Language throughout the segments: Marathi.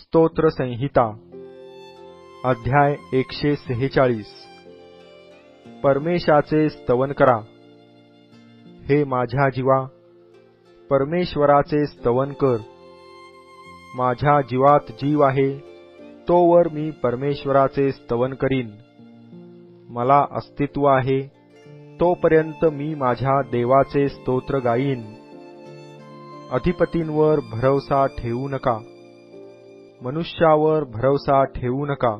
स्तोत्र संहिता अध्याय 146 परमेशाचे स्तवन करा। हे माझ्या जीवा, परमेश्वराचे स्तवन कर। माझ्या जीवात जीव आहे, तोवर मी परमेश्वराचे स्तवन करीन। मला अस्तित्व आहे, तोपर्यंत मी माझ्या देवाचे स्तोत्र गाईन। अधिपतींवर भरवसा ठेवू नका, मनुष्यावर भरवसा ठेवू नका।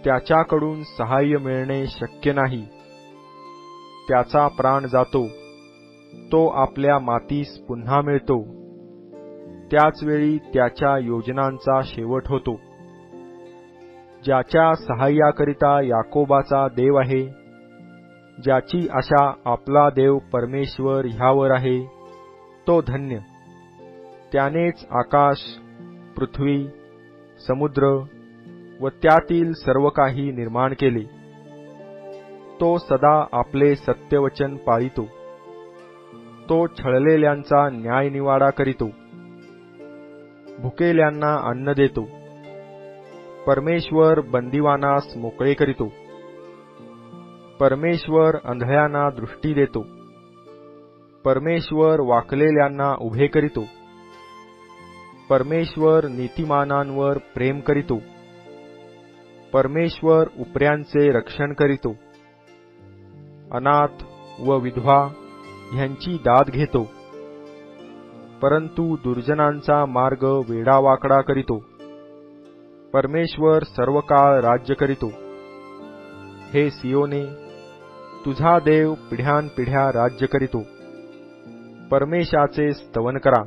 त्याच्याकडून सहाय्य मिळणे शक्य नाही। त्याचा प्राण जातो, तो आपल्या मातीस पुन्हा मिळतो। त्याच वेळी त्याच्या योजनांचा शेवट होतो। ज्याच्या सहाय्याकरिता याकोबाचा देव आहे, ज्याची आशा आपला देव परमेश्वर ह्यावर आहे, तो धन्य। त्यानेच आकाश, पृथ्वी, समुद्र व त्यातील सर्व काही निर्माण केले। तो सदा आपले सत्यवचन पाळितो। तो छळलेल्यांचा न्यायनिवाडा करीतो, भुकेल्यांना अन्न देतो। परमेश्वर बंदिवानास मोकळे करीतो। परमेश्वर अंधळ्यांना दृष्टी देतो। परमेश्वर वाकलेल्यांना उभे करीतो। परमेश्वर नीतिमानांवर प्रेम करीतो। परमेश्वर उपऱ्यांचे रक्षण करीतो। अनाथ व विधवा ह्यांची दाद घेतो, परंतु दुर्जनांचा मार्ग वेडावाकडा करीतो। परमेश्वर सर्व काळ राज्य करीतो। हे सियोने, तुझा देव पिढ्यानपिढ्या राज्य करीतो। परमेशाचे स्तवन करा।